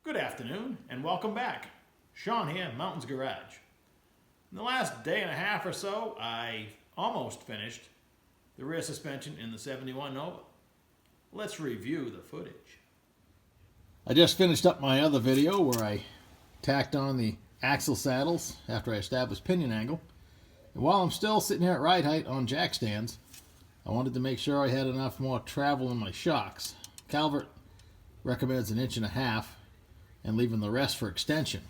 Good afternoon and welcome back. Sean here, Mountains Garage. In the last day and a half or so, I almost finished the rear suspension in the 71 Nova. Let's review the footage. I just finished up my other video where I tacked on the axle saddles after I established pinion angle. And while I'm still sitting here at ride height on jack stands, I wanted to make sure I had enough more travel in my shocks. Calvert recommends 1.5 inches and leaving the rest for extension.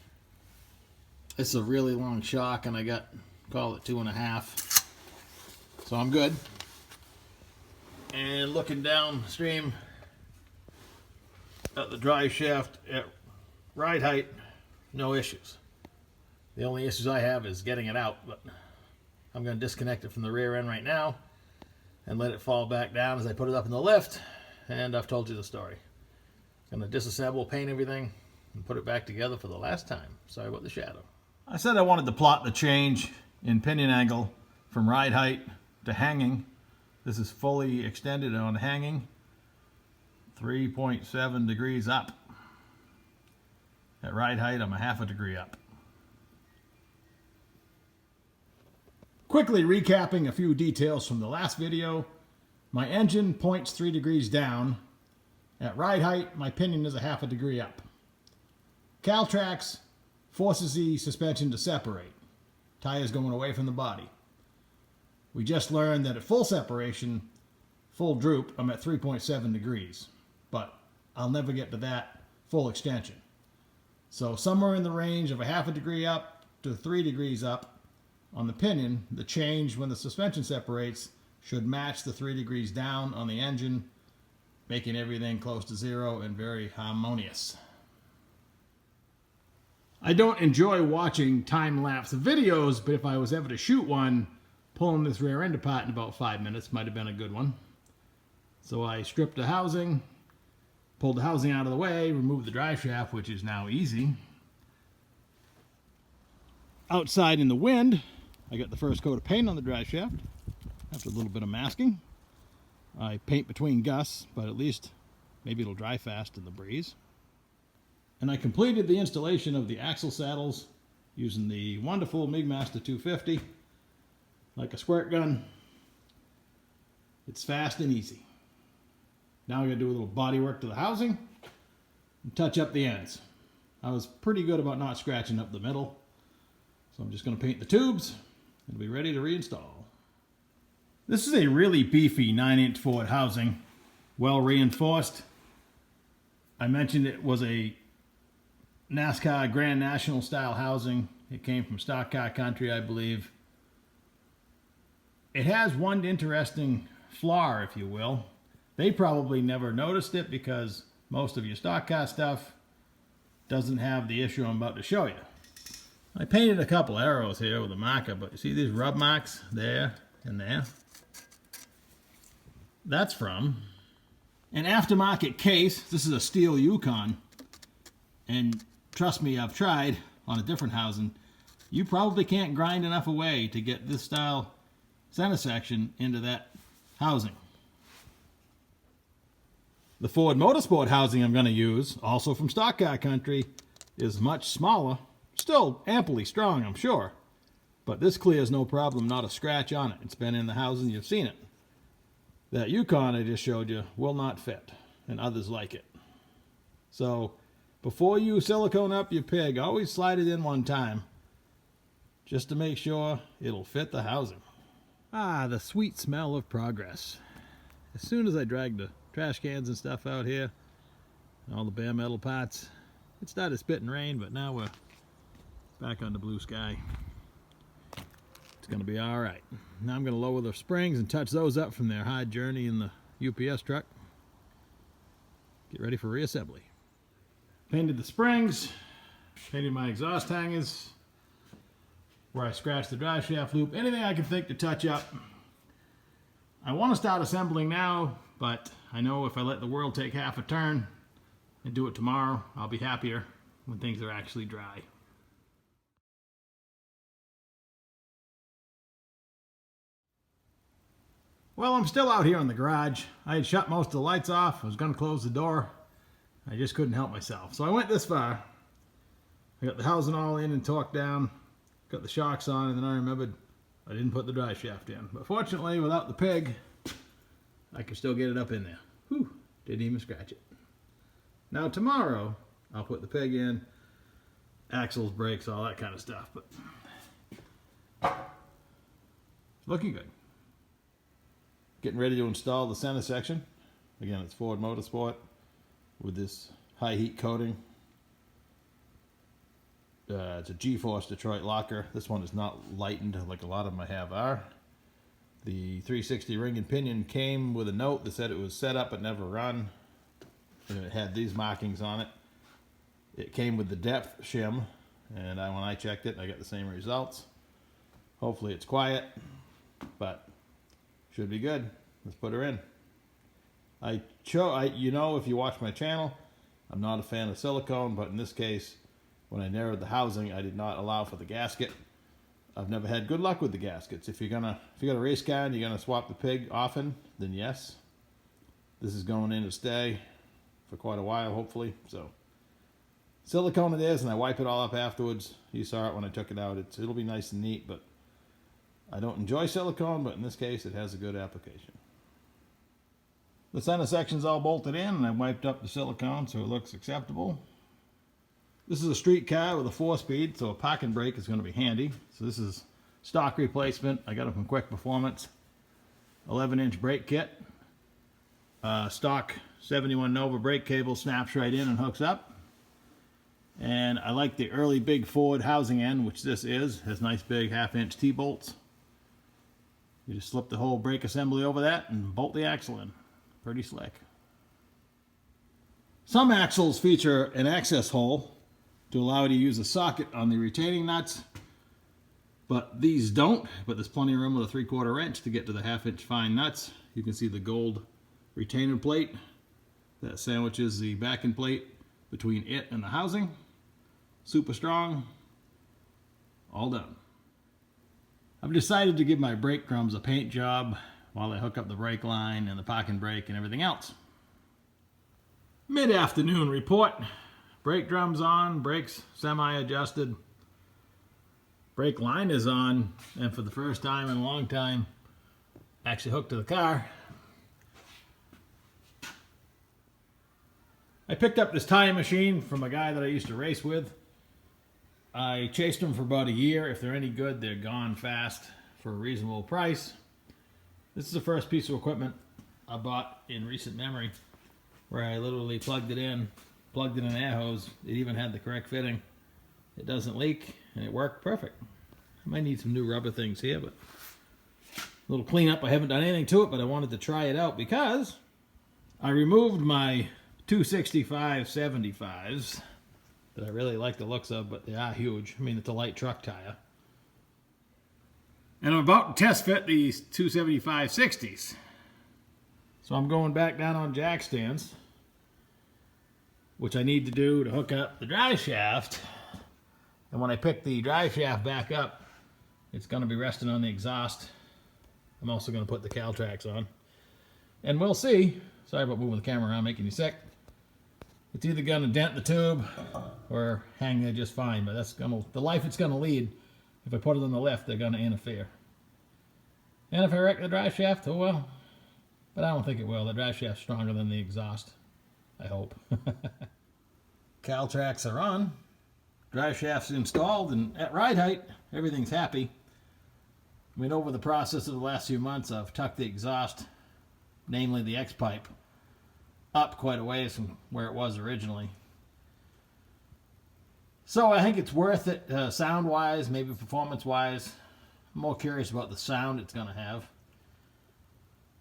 This is a really long shock and I got, call it 2.5. So I'm good. And looking downstream at the drive shaft at ride height, no issues. The only issues I have is getting it out, but I'm going to disconnect it from the rear end right now and let it fall back down as I put it up in the lift, and I've told you the story. Going to disassemble, paint everything, and put it back together for the last time. Sorry about the shadow. I said I wanted to plot the change in pinion angle from ride height to hanging. This is fully extended on hanging, 3.7 degrees up. At ride height, I'm 0.5 degree up. Quickly recapping a few details from the last video. My engine points 3 degrees down. At ride height, my pinion is 0.5 degree up. CalTracs forces the suspension to separate. Tires going away from the body. We just learned that at full separation, full droop, I'm at 3.7 degrees. But I'll never get to that full extension. So somewhere in the range of 0.5 degree up to 3 degrees up on the pinion, the change when the suspension separates should match the 3 degrees down on the engine, making everything close to zero and very harmonious. I don't enjoy watching time-lapse videos, but if I was ever to shoot one, pulling this rear end apart in about 5 minutes might have been a good one. So I stripped the housing, pulled the housing out of the way, removed the drive shaft, which is now easy. Outside in the wind, I got the first coat of paint on the drive shaft after a little bit of masking. I paint between gusts, but at least maybe it'll dry fast in the breeze. And I completed the installation of the axle saddles using the wonderful MIGmaster 250 like a squirt gun. It's fast and easy. Now I'm going to do a little body work to the housing and touch up the ends. I was pretty good about not scratching up the middle, so I'm just going to paint the tubes and be ready to reinstall. This is a really beefy 9-inch Ford housing, well reinforced. I mentioned it was a NASCAR Grand National style housing. It came from Stock Car Country, I believe. It has one interesting flaw, if you will. They probably never noticed it because most of your stock car stuff doesn't have the issue I'm about to show you. I painted a couple arrows here with a marker, but you see these rub marks there and there? That's from an aftermarket case. This is a steel Yukon, and trust me, I've tried on a different housing. You probably can't grind enough away to get this style center section into that housing. The Ford Motorsport housing I'm going to use, also from Stock Car Country, is much smaller. Still amply strong, I'm sure. But this clears no problem, not a scratch on it. It's been in the housing, you've seen it. That Yukon I just showed you will not fit, and others like it. So, before you silicone up your pig, always slide it in one time, just to make sure it'll fit the housing. Ah, the sweet smell of progress. As soon as I dragged the trash cans and stuff out here, and all the bare metal parts, it started spitting rain, but now we're back on the blue sky. It's going to be all right. Now I'm going to lower the springs and touch those up from their hard journey in the UPS truck. Get ready for reassembly. Painted the springs, painted my exhaust hangers, where I scratched the drive shaft loop, anything I can think to touch up. I want to start assembling now, but I know if I let the world take half a turn and do it tomorrow, I'll be happier when things are actually dry. Well, I'm still out here in the garage. I had shut most of the lights off. I was going to close the door I just couldn't help myself. So I went this far. I got the housing all in and torqued down, got the shocks on, and then I remembered I didn't put the drive shaft in. But fortunately, without the pig, I could still get it up in there. Whew, didn't even scratch it. Now tomorrow, I'll put the pig in, axles, brakes, all that kind of stuff. But it's looking good. Getting ready to install the center section. Again, it's Ford Motorsport with this high heat coating. It's a G-Force Detroit locker. This one is not lightened like a lot of them I have are. The 360 ring and pinion came with a note that said it was set up but never run. And it had these markings on it. It came with the depth shim, and when I checked it, I got the same results. Hopefully it's quiet, but should be good. Let's put her in. You know, if you watch my channel, I'm not a fan of silicone, but in this case, when I narrowed the housing, I did not allow for the gasket. I've never had good luck with the gaskets. If you got a race car and you're gonna swap the pig often, then yes. This is going in to stay for quite a while, hopefully. So silicone it is, and I wipe it all up afterwards. You saw it when I took it out. It'll be nice and neat, but I don't enjoy silicone, but in this case, it has a good application. The center section's all bolted in, and I wiped up the silicone so it looks acceptable. This is a street car with a 4-speed, so a parking brake is going to be handy. So this is stock replacement. I got it from Quick Performance. 11-inch brake kit. Stock 71 Nova brake cable snaps right in and hooks up. And I like the early big Ford housing end, which this is. Has nice big 1/2-inch T-bolts. You just slip the whole brake assembly over that and bolt the axle in. Pretty slick. Some axles feature an access hole to allow you to use a socket on the retaining nuts, but these don't. But there's plenty of room with a 3/4 inch to get to the 1/2-inch fine nuts. You can see the gold retainer plate that sandwiches the backing plate between it and the housing. Super strong. All done. I've decided to give my brake drums a paint job while I hook up the brake line and the parking brake and everything else. Mid-afternoon report. Brake drums on, brakes semi-adjusted. Brake line is on, and for the first time in a long time, actually hooked to the car. I picked up this tire machine from a guy that I used to race with. I chased them for about a year. If they're any good, they're gone fast for a reasonable price. This is the first piece of equipment I bought in recent memory where I literally plugged it in an air hose. It even had the correct fitting. It doesn't leak, and it worked perfect. I might need some new rubber things here, but a little cleanup. I haven't done anything to it, but I wanted to try it out because I removed my 265 75s that I really like the looks of, but they are huge. I mean, it's a light truck tire. And I'm about to test fit these 275 60s. So I'm going back down on jack stands, which I need to do to hook up the drive shaft. And when I pick the drive shaft back up, it's going to be resting on the exhaust. I'm also going to put the CalTracs on. And we'll see. Sorry about moving the camera around, making you sick. It's either going to dent the tube or hang there just fine. But that's the life it's going to lead. If I put it on the lift, they're going to interfere. And if I wreck the drive shaft, oh well. But I don't think it will. The drive shaft's stronger than the exhaust. I hope. CalTracs are on. Drive shaft's installed, and at ride height, everything's happy. I mean, over the process of the last few months, I've tucked the exhaust, namely the X-pipe, up quite a ways from where it was originally. So I think it's worth it sound-wise, maybe performance-wise. I'm more curious about the sound it's going to have.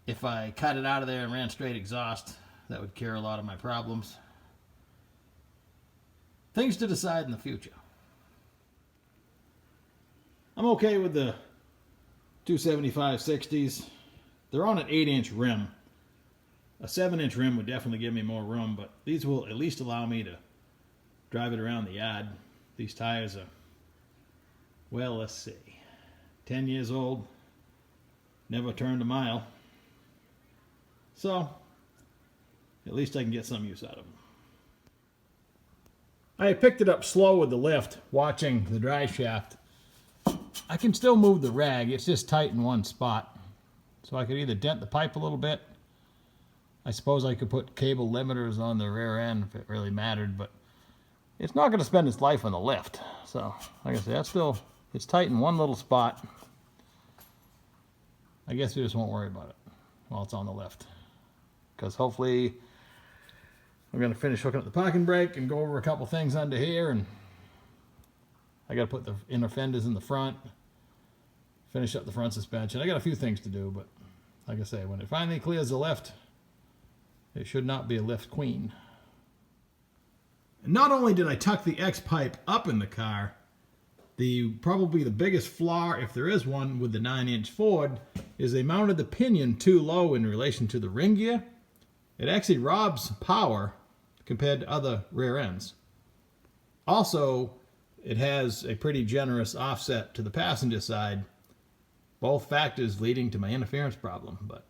If I cut it out of there and ran straight exhaust, that would cure a lot of my problems. Things to decide in the future. I'm okay with the 275 60s. They're on an 8-inch rim. A 7-inch rim would definitely give me more room, but these will at least allow me to drive it around the yard. These tires are, well, let's see, 10 years old, never turned a mile. So, at least I can get some use out of them. I picked it up slow with the lift, watching the drive shaft. I can still move the rag, it's just tight in one spot. So I could either dent the pipe a little bit. I suppose I could put cable limiters on the rear end if it really mattered, but it's not going to spend its life on the lift. So, like I said, it's tight in one little spot. I guess we just won't worry about it while it's on the lift. Because hopefully I'm going to finish hooking up the parking brake and go over a couple things under here. And I got to put the inner fenders in the front, finish up the front suspension. I got a few things to do, but like I say, when it finally clears the lift, it should not be a lift queen. And not only did I tuck the X pipe up in the car, probably the biggest flaw, if there is one, with the 9-inch Ford is they mounted the pinion too low in relation to the ring gear. It actually robs power compared to other rear ends. Also, it has a pretty generous offset to the passenger side, both factors leading to my interference problem, but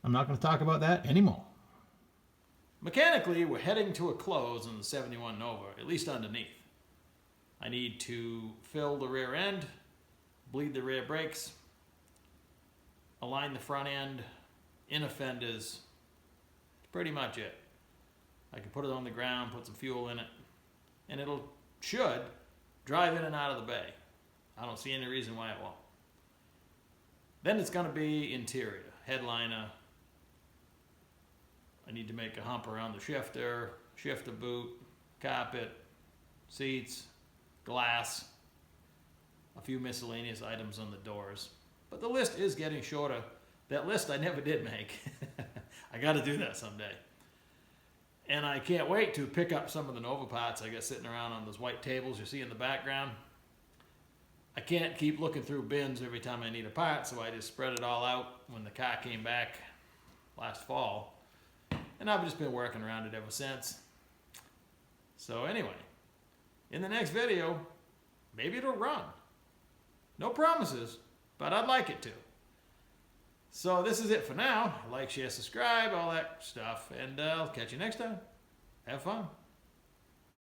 I'm not going to talk about that anymore. Mechanically, we're heading to a close on the 71 Nova, at least underneath. I need to fill the rear end, bleed the rear brakes, align the front end, inner fenders. That's pretty much it. I can put it on the ground, put some fuel in it, and should drive in and out of the bay. I don't see any reason why it won't. Then it's going to be interior, headliner. I need to make a hump around the shifter boot, carpet, seats, glass, a few miscellaneous items on the doors. But the list is getting shorter. That list I never did make. I got to do that someday. And I can't wait to pick up some of the Nova parts I got sitting around on those white tables you see in the background. I can't keep looking through bins every time I need a part, so I just spread it all out when the car came back last fall. And I've just been working around it ever since. So anyway, in the next video, maybe it'll run. No promises, but I'd like it to. So this is it for now. Like, share, subscribe, all that stuff. And I'll catch you next time. Have fun.